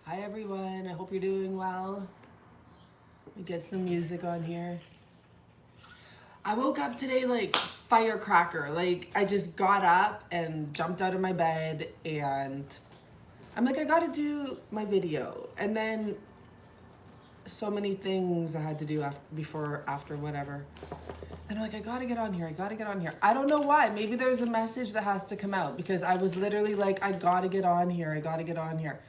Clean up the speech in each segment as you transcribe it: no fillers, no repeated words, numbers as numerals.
Hi everyone, I hope you're doing well. Let me get some music on here. I woke up today like firecracker. Like I just got up and jumped out of my bed and I'm like, I gotta do my video. And then so many things I had to do after, whatever. And I'm like, I gotta get on here, I gotta get on here. I don't know why, maybe there's a message that has to come out because I was literally like, I gotta get on here, I gotta get on here.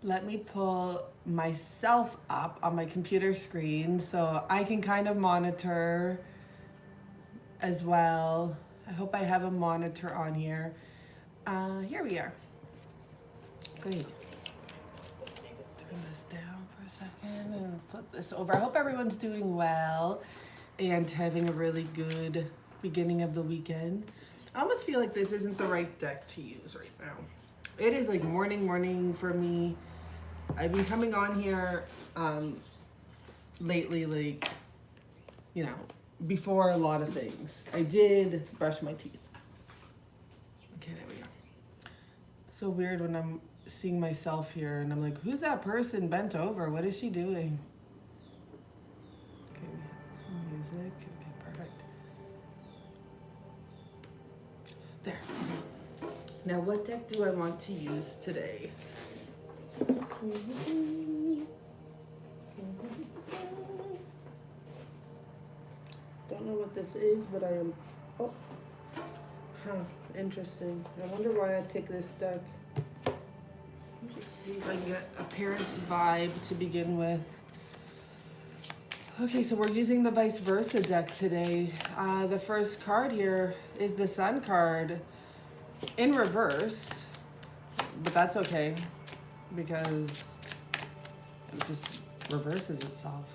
Let me pull myself up on my computer screen so I can kind of monitor as well. I hope I have a monitor on here. Here we are. Great. Turn this down for a second and flip this over. I hope everyone's doing well and having a really good beginning of the weekend. I almost feel like this isn't the right deck to use right now. It is like morning for me. I've been coming on here lately, like, you know, before a lot of things. I did brush my teeth. Okay, there we go. It's so weird when I'm seeing myself here and I'm like, who's that person bent over? What is she doing? Okay, we have some music. Okay, perfect. There. Now, what deck do I want to use today? Don't know what this is, but I am. Oh, huh, interesting. I wonder why I picked this deck. Let me just see if I can get a Paris vibe to begin with. Okay, so we're using the vice versa deck today. The first card here is the Sun card in reverse, but that's okay because it just reverses itself.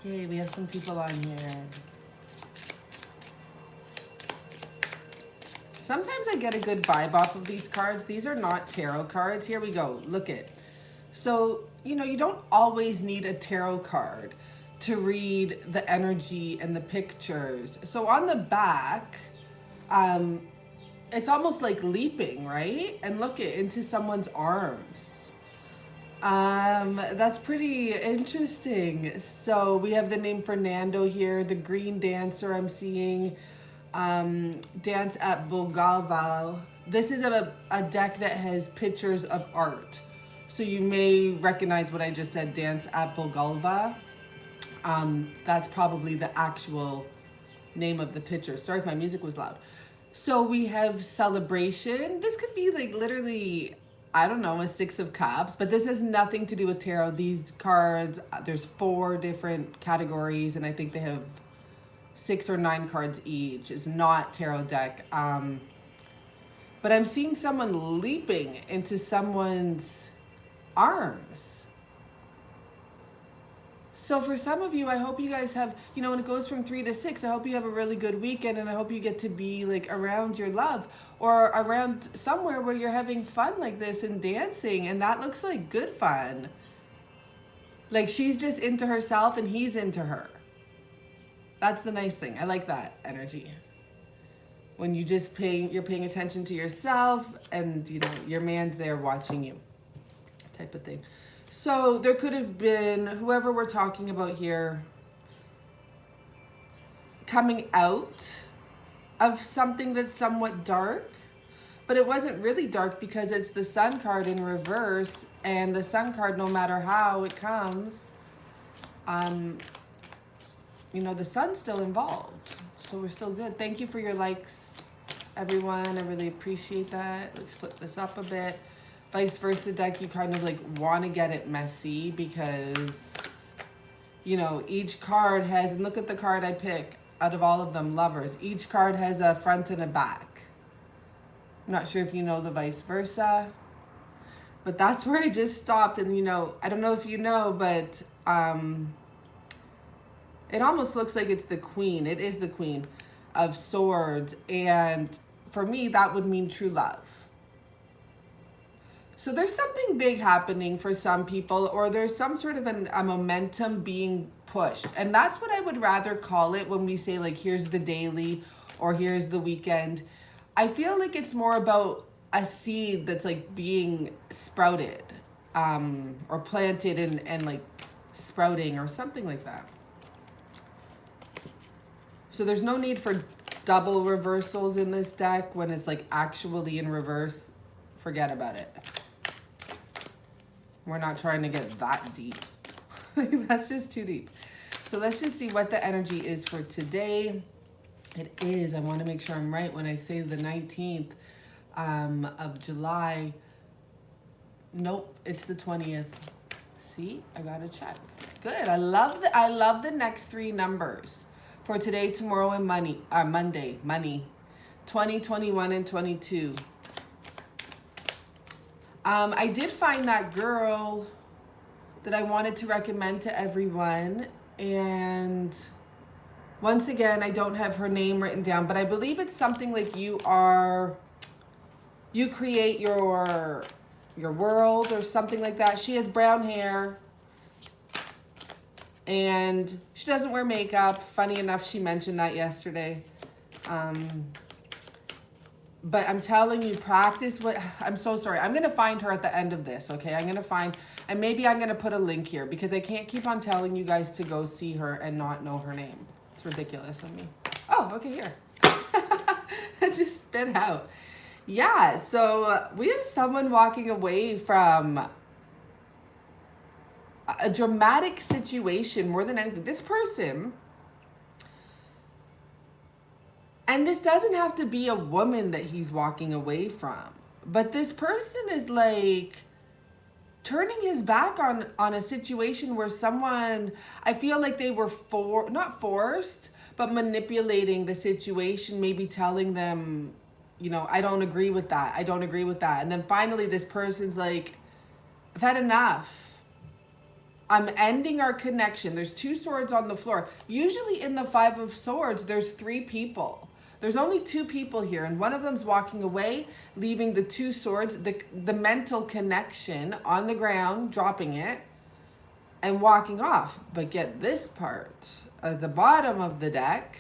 Yay, we have some people on here. Sometimes I get a good vibe off of these cards. These are not tarot cards. Here we go. Look it. So, you know, you don't always need a tarot card to read the energy and the pictures. So on the back, it's almost like leaping, right? And look it into someone's arms. That's pretty interesting. So we have the name Fernando here, the green dancer I'm seeing, dance at Bulgalval. This is a deck that has pictures of art. So you may recognize what I just said, dance at Bulgalva. That's probably the actual name of the picture. Sorry if my music was loud. So we have celebration. This could be like literally, I don't know, a 6 of cups, but this has nothing to do with tarot. These cards, there's 4 different categories and I think they have 6 or 9 cards each. It's not tarot deck. But I'm seeing someone leaping into someone's arms. So for some of you, I hope you guys have, you know, when it goes from 3 to 6, I hope you have a really good weekend and I hope you get to be like around your love or around somewhere where you're having fun like this and dancing, and that looks like good fun. Like she's just into herself and he's into her. That's the nice thing. I like that energy. When you're paying attention to yourself and, you know, your man's there watching you, type of thing. So there could have been whoever we're talking about here coming out of something that's somewhat dark, but it wasn't really dark because it's the Sun card in reverse, and the Sun card, no matter how it comes, you know, the Sun's still involved. So we're still good. Thank you for your likes, everyone. I really appreciate that. Let's flip this up a bit. Vice versa deck, you kind of like want to get it messy because, you know, each card has, and look at the card I pick out of all of them, Lovers. Each card has a front and a back. I'm not sure if you know the vice versa, but that's where I just stopped. And, you know, I don't know if you know, but it almost looks like it's the Queen. It is the Queen of Swords. And for me, that would mean true love. So there's something big happening for some people, or there's some sort of a momentum being pushed. And that's what I would rather call it when we say like, here's the daily or here's the weekend. I feel like it's more about a seed that's like being sprouted, or planted and like sprouting or something like that. So there's no need for double reversals in this deck when it's like actually in reverse. Forget about it. We're not trying to get that deep. That's just too deep. So let's just see what the energy is for today. It is, I want to make sure I'm right when I say the 19th of July. Nope, it's the 20th. See, I gotta check. Good. I love the next three numbers for today, tomorrow, and Monday. Money. 20, 21, and 22. I did find that girl that I wanted to recommend to everyone, and once again, I don't have her name written down, but I believe it's something like you create your world or something like that. She has brown hair and she doesn't wear makeup. Funny enough, she mentioned that yesterday. But I'm telling you, practice what, I'm so sorry. I'm going to find her at the end of this, okay? I'm going to find, and maybe I'm going to put a link here because I can't keep on telling you guys to go see her and not know her name. It's ridiculous of me. Oh, okay, here. It just spit out. Yeah, so we have someone walking away from a dramatic situation more than anything. This person, and this doesn't have to be a woman that he's walking away from, but this person is like turning his back on a situation where someone, I feel like they were not forced, but manipulating the situation, maybe telling them, you know, I don't agree with that. I don't agree with that. And then finally this person's like, I've had enough. I'm ending our connection. There's two swords on the floor. Usually in the Five of Swords, there's three people. There's only two people here, and one of them's walking away, leaving the two swords, the mental connection on the ground, dropping it, and walking off. But get this part, at the bottom of the deck,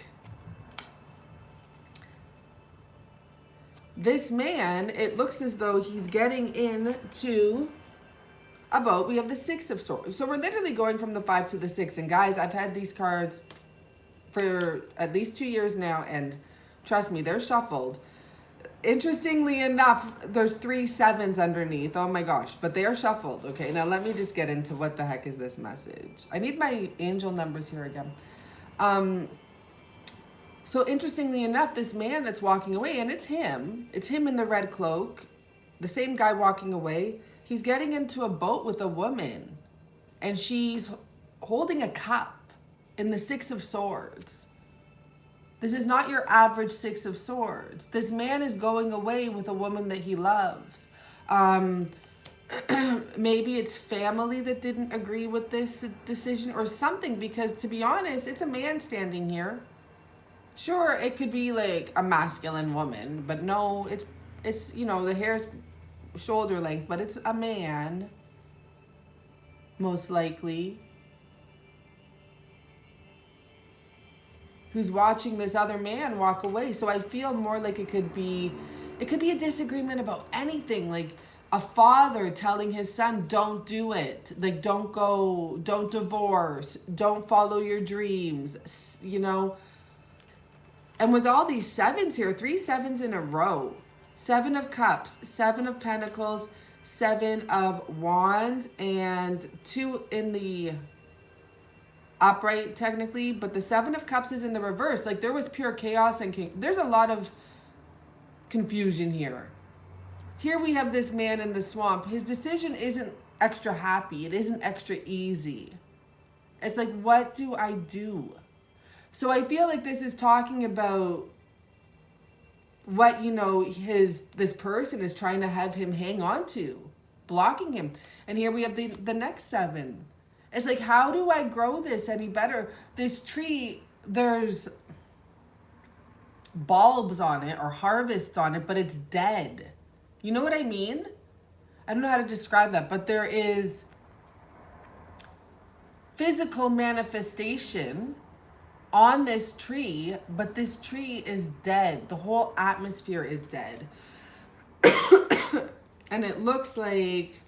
this man, it looks as though he's getting into a boat. We have the Six of Swords. So we're literally going from the 5 to the 6. And guys, I've had these cards for at least 2 years now, and trust me, they're shuffled. Interestingly enough, there's 3 7s underneath. Oh my gosh, but they are shuffled. Okay, now let me just get into what the heck is this message. I need my angel numbers here again. So interestingly enough, this man that's walking away, and it's him in the red cloak, the same guy walking away, he's getting into a boat with a woman, and she's holding a cup in the Six of Swords. This is not your average Six of Swords. This man is going away with a woman that he loves. Maybe it's family that didn't agree with this decision or something, because to be honest, it's a man standing here. Sure, it could be like a masculine woman, but no, it's you know, the hair's shoulder length, but it's a man, most likely, who's watching this other man walk away. So I feel more like it could be a disagreement about anything, like a father telling his son, don't do it, like don't go, don't divorce, don't follow your dreams, you know. And with all these 7s here, 3 7s in a row, 7 of Cups, 7 of Pentacles, 7 of Wands, and 2 in the upright technically, but the 7 of Cups is in the reverse. Like there was pure chaos and there's a lot of confusion here. Here we have this man in the swamp. His decision isn't extra happy. It isn't extra easy. It's like, what do I do? So I feel like this is talking about what, you know, this person is trying to have him hang on to, blocking him. And here we have the next 7. It's like, how do I grow this any better? This tree, there's bulbs on it or harvests on it, but it's dead. You know what I mean? I don't know how to describe that, but there is physical manifestation on this tree, but this tree is dead. The whole atmosphere is dead. And it looks like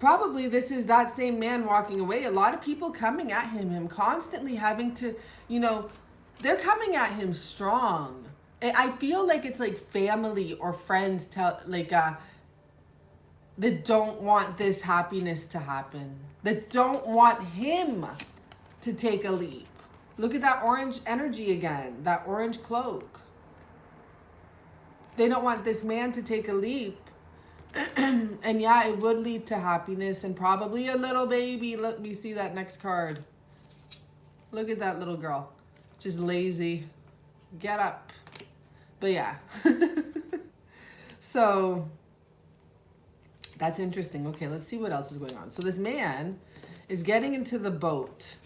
probably this is that same man walking away. A lot of people coming at him constantly having to, you know, they're coming at him strong. I feel like it's like family or friends that don't want this happiness to happen, that don't want him to take a leap. Look at that orange energy again, that orange cloak. They don't want this man to take a leap. And yeah, it would lead to happiness and probably a little baby. Let me see that next card. Look at that little girl. Just lazy. Get up. But yeah. So that's interesting. Okay, let's see what else is going on. So this man is getting into the boat.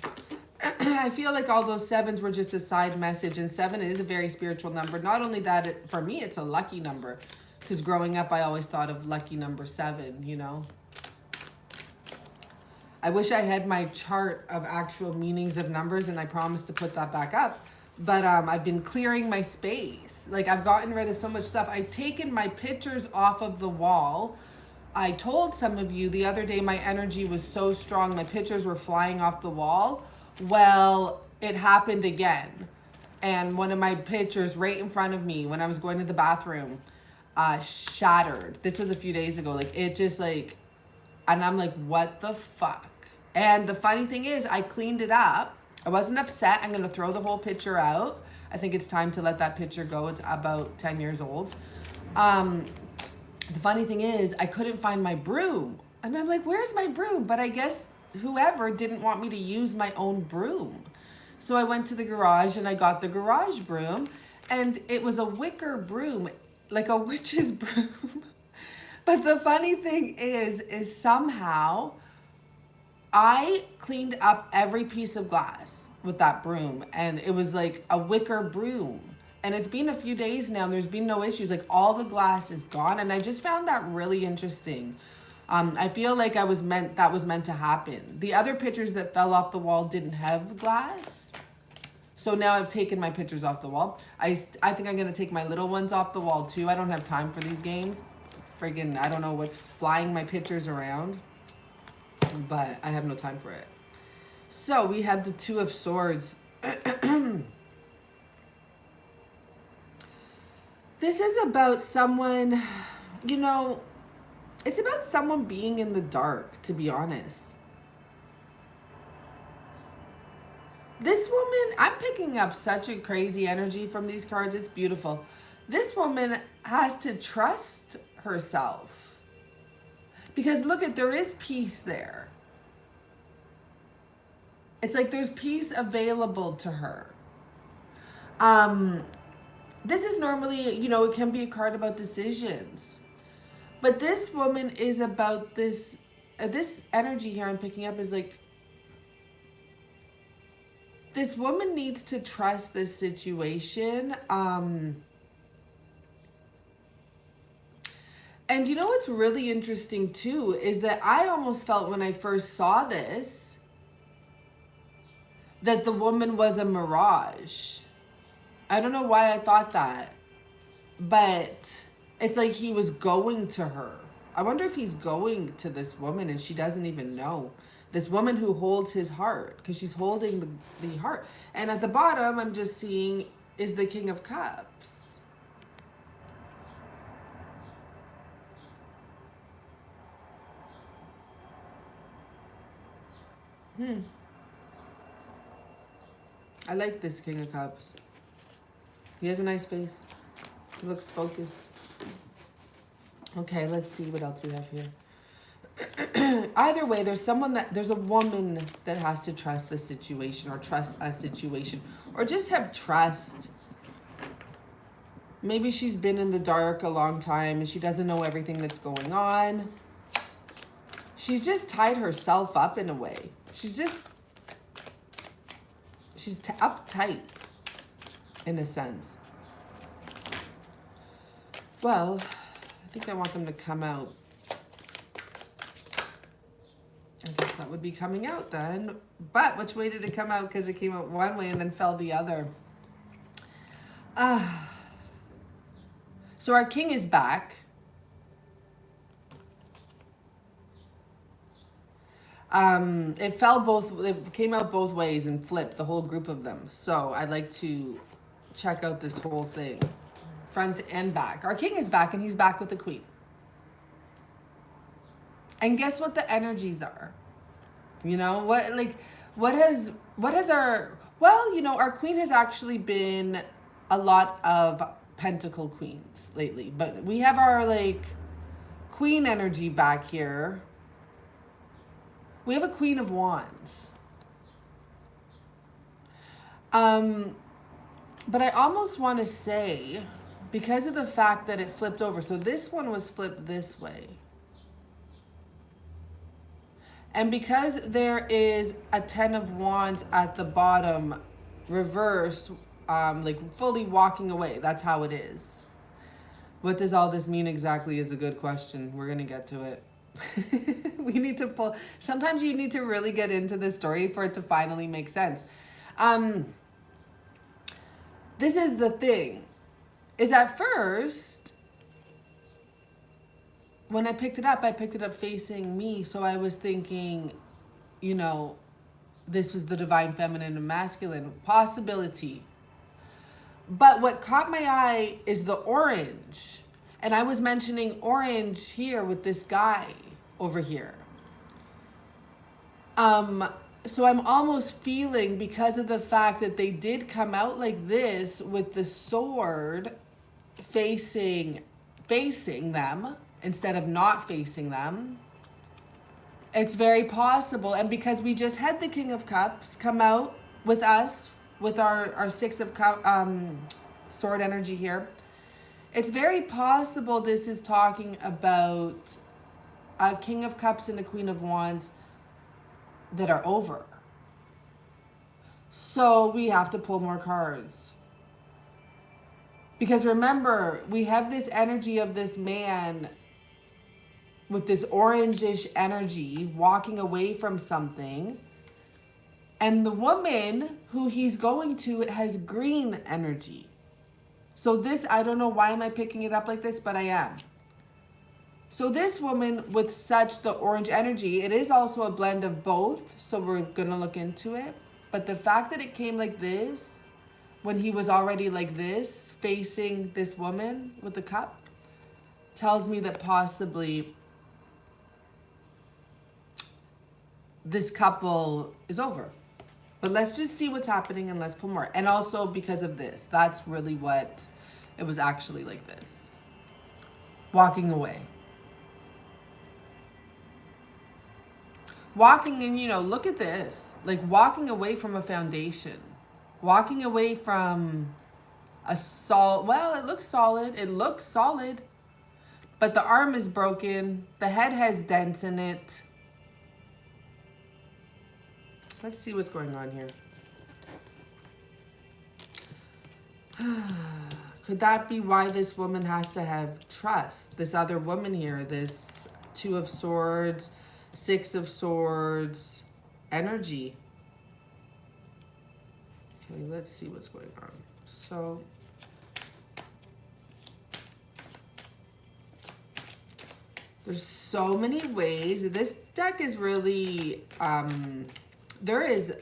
I feel like all those sevens were just a side message, and 7 is a very spiritual number. Not only that, for me, it's a lucky number, because growing up, I always thought of lucky number 7, you know. I wish I had my chart of actual meanings of numbers, and I promised to put that back up. But I've been clearing my space. Like, I've gotten rid of so much stuff. I've taken my pictures off of the wall. I told some of you the other day my energy was so strong, my pictures were flying off the wall. Well, it happened again. And one of my pictures right in front of me when I was going to the bathroom shattered. This was a few days ago. Like, it just like, and I'm like, what the fuck? And the funny thing is, I cleaned it up. I wasn't upset. I'm going to throw the whole picture out. I think it's time to let that picture go. It's about 10 years old. The funny thing is, I couldn't find my broom. And I'm like, where's my broom? But I guess whoever didn't want me to use my own broom. So I went to the garage and I got the garage broom, and it was a wicker broom, like a witch's broom. But the funny thing is somehow I cleaned up every piece of glass with that broom, and it was like a wicker broom. And it's been a few days now and there's been no issues. Like, all the glass is gone, and I just found that really interesting. I feel like that was meant to happen. The other pictures that fell off the wall didn't have glass. So now I've taken my pictures off the wall. I think I'm going to take my little ones off the wall too. I don't have time for these games. Friggin', I don't know what's flying my pictures around, but I have no time for it. So we have the 2 of Swords. This is about someone, you know, it's about someone being in the dark, to be honest. This woman, I'm picking up such a crazy energy from these cards. It's beautiful. This woman has to trust herself. Because look there is peace there. It's like there's peace available to her. This is normally, you know, it can be a card about decisions. But this woman is about this, this energy here I'm picking up is like, this woman needs to trust this situation. And you know what's really interesting too, is that I almost felt when I first saw this, that the woman was a mirage. I don't know why I thought that, but it's like he was going to her. I wonder if he's going to this woman and she doesn't even know. This woman who holds his heart, because she's holding the heart. And at the bottom, I'm just seeing, is the King of Cups. I like this King of Cups. He has a nice face. He looks focused. Okay, let's see what else we have here. Either way, there's a woman that has to trust the situation, or trust a situation, or just have trust. Maybe she's been in the dark a long time and she doesn't know everything that's going on. She's just tied herself up in a way. She's uptight in a sense. Well, I think I want them to come out. I guess that would be coming out then. But which way did it come out? Because it came out one way and then fell the other. So our king is back. It came out both ways and flipped, the whole group of them. So I'd like to check out this whole thing, front and back. Our king is back, and he's back with the queen. And guess what the energies are? You know, what has our, well, you know, our queen has actually been a lot of pentacle queens lately, but we have our like queen energy back here. We have a Queen of Wands. But I almost want to say, because of the fact that it flipped over, so this one was flipped this way. And because there is a 10 of Wands at the bottom, reversed, like fully walking away, that's how it is. What does all this mean exactly is a good question. We're going to get to it. We need to pull. Sometimes you need to really get into the story for it to finally make sense. This is the thing, is at first, when I picked it up facing me. So I was thinking, you know, this is the divine feminine and masculine possibility. But what caught my eye is the orange. And I was mentioning orange here with this guy over here. So I'm almost feeling, because of the fact that they did come out like this with the sword facing them instead of not facing them, it's very possible. And because we just had the King of Cups come out with us with our Six of sword energy here, it's very possible this is talking about a King of Cups and a Queen of Wands that are over. So we have to pull more cards. Because remember, we have this energy of this man with this orangish energy walking away from something. And the woman who he's going to has green energy. So this, I don't know why am I picking it up like this, but I am. So this woman with such the orange energy, it is also a blend of both. So we're going to look into it. But the fact that it came like this, when he was already like this, facing this woman with the cup, tells me that possibly this couple is over. But let's just see what's happening and let's pull more. And also because of this, that's really what it was actually like this. Walking away. Walking in, you know, look at this. Like walking away from a foundation. Walking away from a well, it looks solid. It looks solid. But the arm is broken. The head has dents in it. Let's see what's going on here. Could that be why this woman has to have trust? This other woman here, this Two of Swords, Six of Swords energy. Okay, let's see what's going on. So, there's so many ways. This deck is really, there is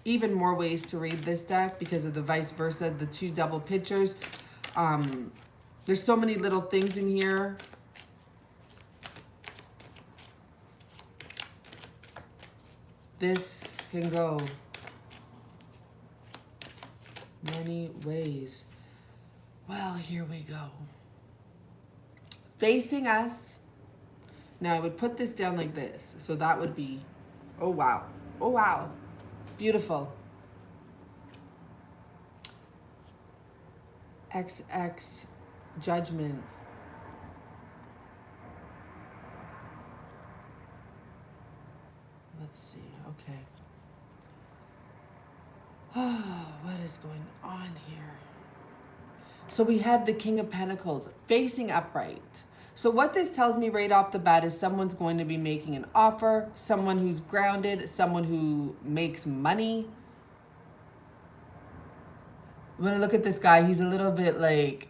even more ways to read this deck because of the vice versa, the two double pictures. There's so many little things in here. This can go many ways. Well, here we go. Facing us. Now I would put this down like this. So that would be, oh wow. Oh wow. Beautiful. XX Judgment. Let's see. Okay. Oh, what is going on here? So we have the King of Pentacles facing upright. So what this tells me right off the bat is someone's going to be making an offer, someone who's grounded, someone who makes money. When I look at this guy, he's a little bit like,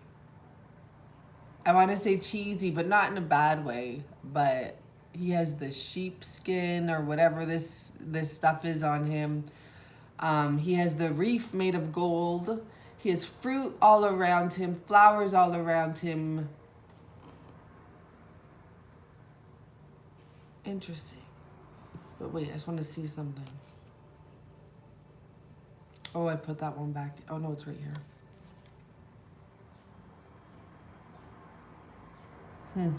I want to say cheesy, but not in a bad way. But he has the sheepskin or whatever this stuff is on him. He has the wreath made of gold. He has fruit all around him, flowers all around him. Interesting. But wait, I just want to see something. Oh, I put that one back. Oh, no, it's right here.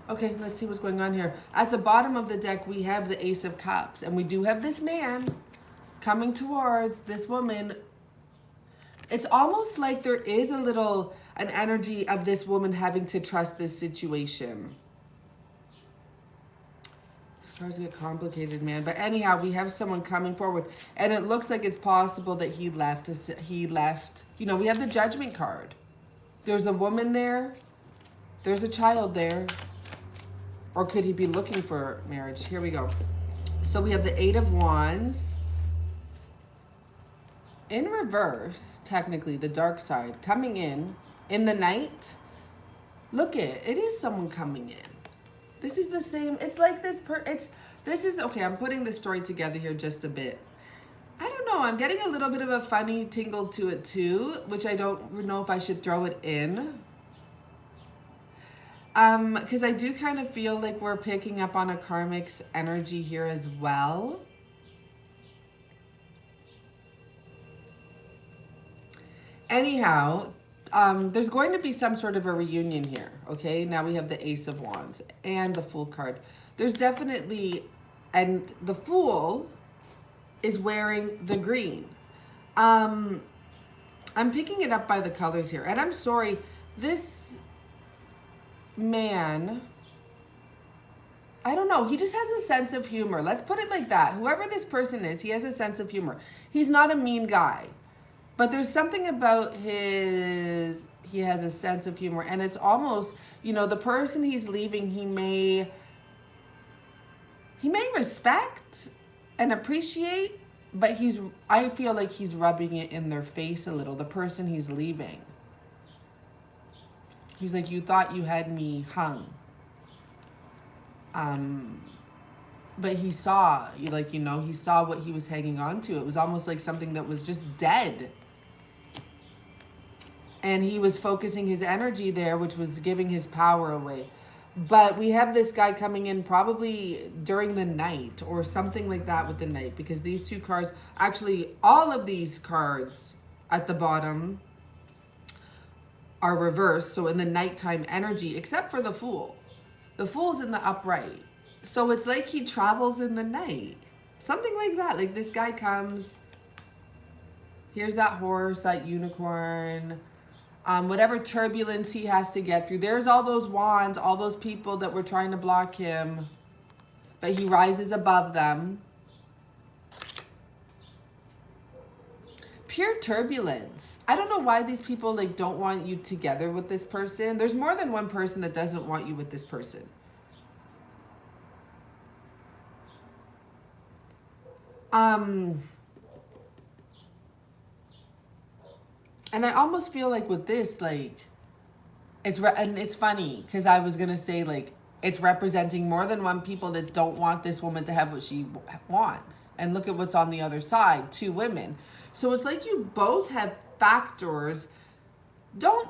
Okay, let's see what's going on here. At the bottom of the deck, we have the Ace of Cups. And we do have this man coming towards this woman. It's almost like there is an energy of this woman having to trust this situation. These cards get complicated, man. But anyhow, we have someone coming forward. And it looks like it's possible that he left. You know, we have the Judgment card. There's a woman there. There's a child there. Or could he be looking for marriage? Here we go. So we have the Eight of Wands. In reverse, technically, the dark side. Coming in the night. Look it is someone coming in. This is the same. It's like this. Okay, I'm putting this story together here just a bit. I don't know. I'm getting a little bit of a funny tingle to it too, which I don't know if I should throw it in. Because I do kind of feel like we're picking up on a karmic's energy here as well. Anyhow, there's going to be some sort of a reunion here, okay? Now we have the Ace of Wands and the Fool card. There's definitely, and the Fool is wearing the green. I'm picking it up by the colors here. And I'm sorry, this man, I don't know, he just has a sense of humor. Let's put it like that. Whoever this person is, he has a sense of humor. He's not a mean guy. But there's something about he has a sense of humor. And it's almost, you know, the person he's leaving, he may respect and appreciate, but I feel like he's rubbing it in their face a little, the person he's leaving. He's like, you thought you had me hung. But he saw, he saw what he was hanging on to. It was almost like something that was just dead. And he was focusing his energy there, which was giving his power away. But we have this guy coming in probably during the night or something like that with the night, because these two cards, actually all of these cards at the bottom are reversed. So in the nighttime energy, except for the Fool. The Fool's in the upright. So it's like he travels in the night. Something like that. Like this guy comes. Here's that horse, that unicorn. Whatever turbulence he has to get through. There's all those wands, all those people that were trying to block him. But he rises above them. Pure turbulence. I don't know why these people don't want you together with this person. There's more than one person that doesn't want you with this person. And I almost feel like with this, and it's funny because I was gonna say it's representing more than one people that don't want this woman to have what she wants. And look at what's on the other side, 2 women. So it's like you both have factors. Don't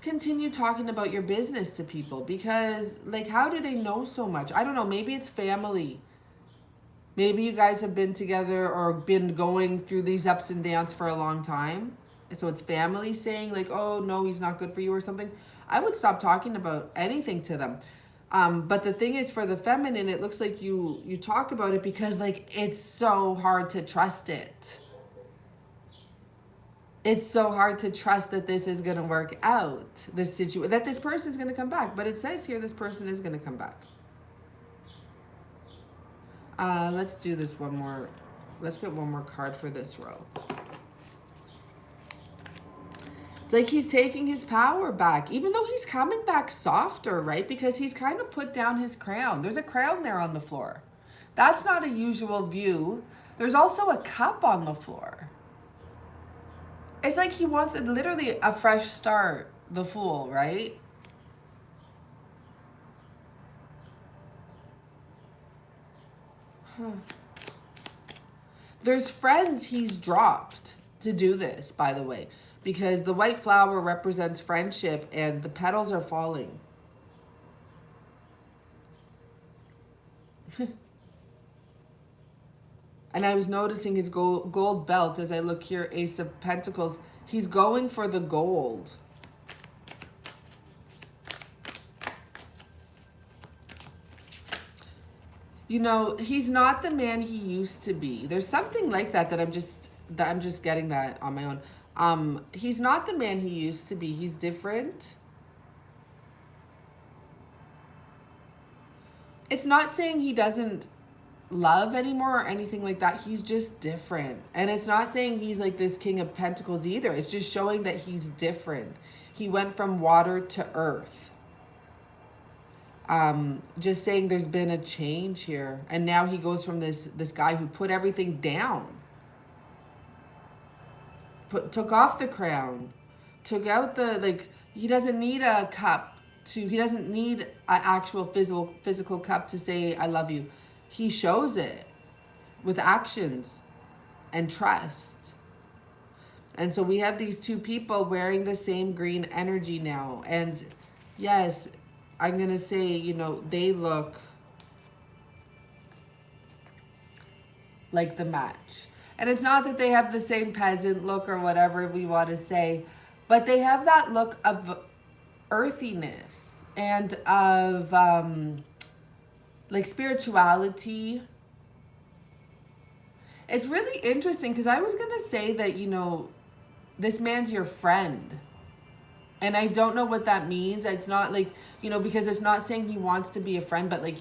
continue talking about your business to people because how do they know so much? I don't know, maybe it's family. Maybe you guys have been together or been going through these ups and downs for a long time. So it's family saying oh no, he's not good for you or something. I would stop talking about anything to them. But the thing is, for the feminine, it looks like you talk about it because it's so hard to trust it. It's so hard to trust that this is going to work out, that this person's going to come back. But it says here this person is going to come back. Let's do this one more. Let's get one more card for this row. It's like he's taking his power back, even though he's coming back softer, right? Because he's kind of put down his crown. There's a crown there on the floor. That's not a usual view. There's also a cup on the floor. It's like he wants literally a fresh start, the Fool, right? Huh. There's friends he's dropped to do this, by the way, because the white flower represents friendship and the petals are falling. And I was noticing his gold belt as I look here, Ace of Pentacles. He's going for the gold. You know, he's not the man he used to be. There's something like that I'm just getting that on my own. He's not the man he used to be. He's different. It's not saying he doesn't love anymore or anything like that. He's just different. And it's not saying he's like this King of Pentacles either. It's just showing that he's different. He went from water to earth. Just saying there's been a change here. And now he goes from this guy who put everything down. Took off the crown. Took out the, like, he doesn't need a cup to, he doesn't need an actual physical cup to say, I love you. He shows it with actions and trust. And so we have these two people wearing the same green energy now. And yes, I'm going to say, you know, they look like the match. And it's not that they have the same peasant look or whatever we want to say, but they have that look of earthiness and of like spirituality. It's really interesting because I was going to say that, you know, this man's your friend. And I don't know what that means. It's not like, you know, because it's not saying he wants to be a friend, but like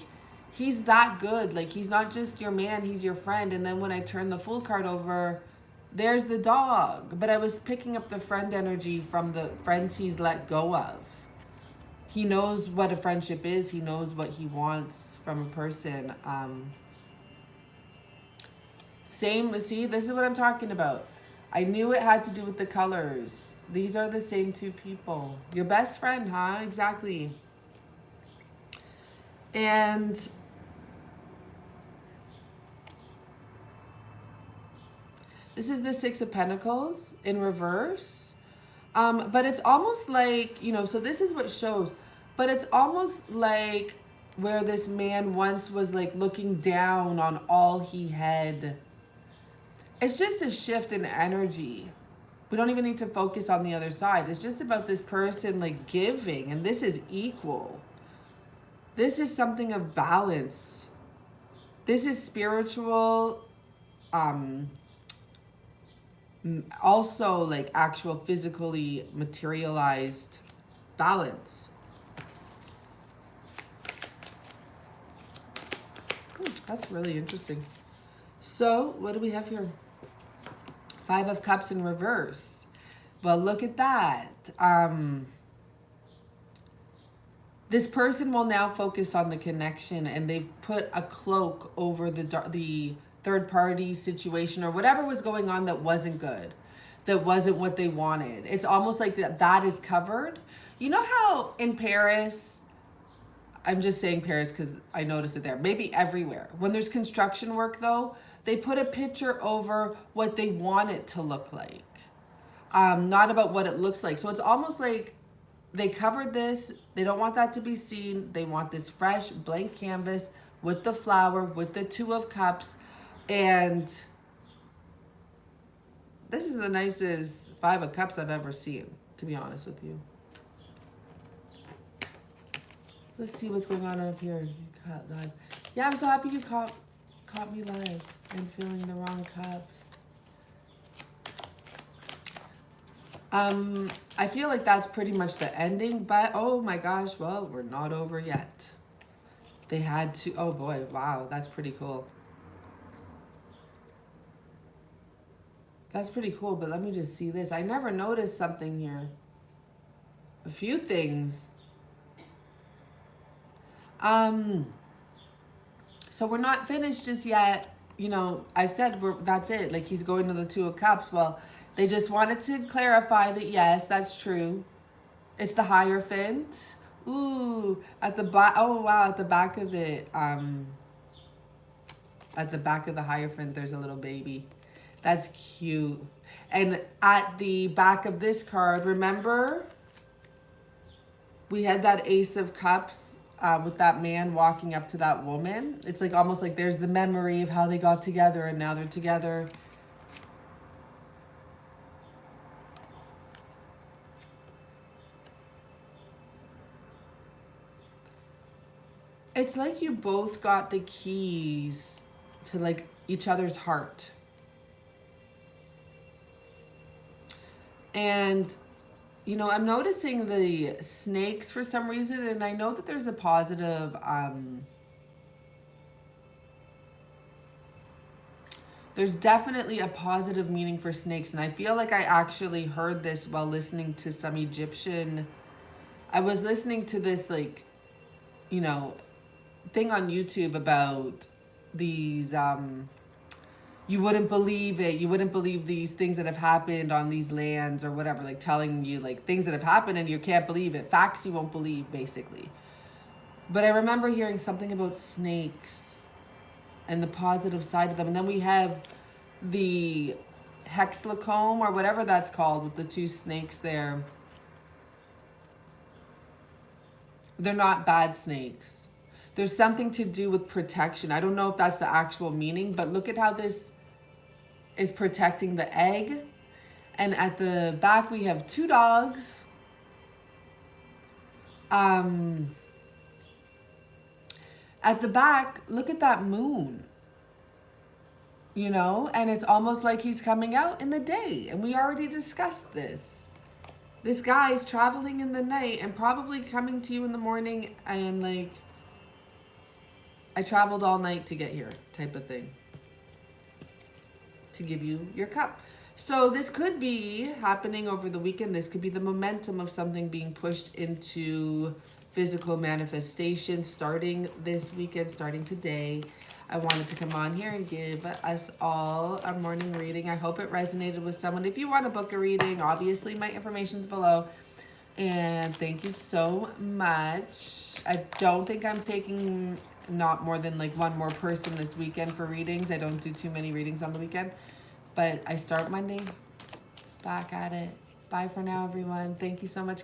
he's that good. Like he's not just your man, he's your friend. And then when I turn the Fool card over, there's the dog. But I was picking up the friend energy from the friends he's let go of. He knows what a friendship is. He knows what he wants from a person. Same, see, this is what I'm talking about. I knew it had to do with the colors. These are the same two people. Your best friend, huh? Exactly. And this is the Six of Pentacles in reverse. But it's almost like, you know, so this is what shows. But it's almost like where this man once was like looking down on all he had. It's just a shift in energy. We don't even need to focus on the other side. It's just about this person like giving, and this is equal. This is something of balance. This is spiritual, also like actual physically materialized balance. That's really interesting. So what do we have here? Five of Cups in reverse. Well, look at that. This person will now focus on the connection, and they've put a cloak over the third party situation or whatever was going on that wasn't good, that wasn't what they wanted. It's almost like that is covered. You know how in Paris, I'm just saying Paris because I noticed it there, maybe everywhere. When there's construction work though, they put a picture over what they want it to look like, not about what it looks like. So it's almost like they covered this. They don't want that to be seen. They want this fresh blank canvas with the flower, with the Two of Cups. And this is the nicest Five of Cups I've ever seen, to be honest with you. Let's see what's going on over here. You caught live. Yeah, I'm so happy you caught me live and filling the wrong cups. I feel like that's pretty much the ending, but oh my gosh, well, we're not over yet. They had to, oh boy, wow, that's pretty cool. That's pretty cool, but let me just see this. I never noticed something here. A few things. So we're not finished just yet. You know, I said that's it. Like, he's going to the Two of Cups. Well, they just wanted to clarify that, yes, that's true. It's the Hierophant. Ooh, at the back. Oh, wow, at the back of it. At the back of the Hierophant, there's a little baby. That's cute. And at the back of this card, remember, we had that Ace of Cups with that man walking up to that woman. It's like almost like there's the memory of how they got together and now they're together. It's like you both got the keys to like each other's heart. And you know, I'm noticing the snakes for some reason, and I know that there's a positive, there's definitely a positive meaning for snakes, and I feel like I actually heard this while listening to some Egyptian, I was listening to this, like, you know, thing on YouTube about these, you wouldn't believe it. You wouldn't believe these things that have happened on these lands or whatever, like telling you like things that have happened and you can't believe it. Facts you won't believe, basically. But I remember hearing something about snakes and the positive side of them. And then we have the hexlacomb or whatever that's called with the two snakes there. They're not bad snakes. There's something to do with protection. I don't know if that's the actual meaning, but look at how this is protecting the egg. And at the back, we have two dogs. At the back, look at that moon. You know, and it's almost like he's coming out in the day. And we already discussed this. This guy is traveling in the night and probably coming to you in the morning and like, I traveled all night to get here type of thing. To give you your cup. So this could be happening over the weekend. This could be the momentum of something being pushed into physical manifestation starting this weekend, starting today. I wanted to come on here and give us all a morning reading. I hope it resonated with someone. If you want to book a reading, obviously my information's below. And thank you so much. I don't think I'm taking not more than like one more person this weekend for readings. I don't do too many readings on the weekend, but I start Monday. Back at it. Bye for now, everyone. Thank you so much.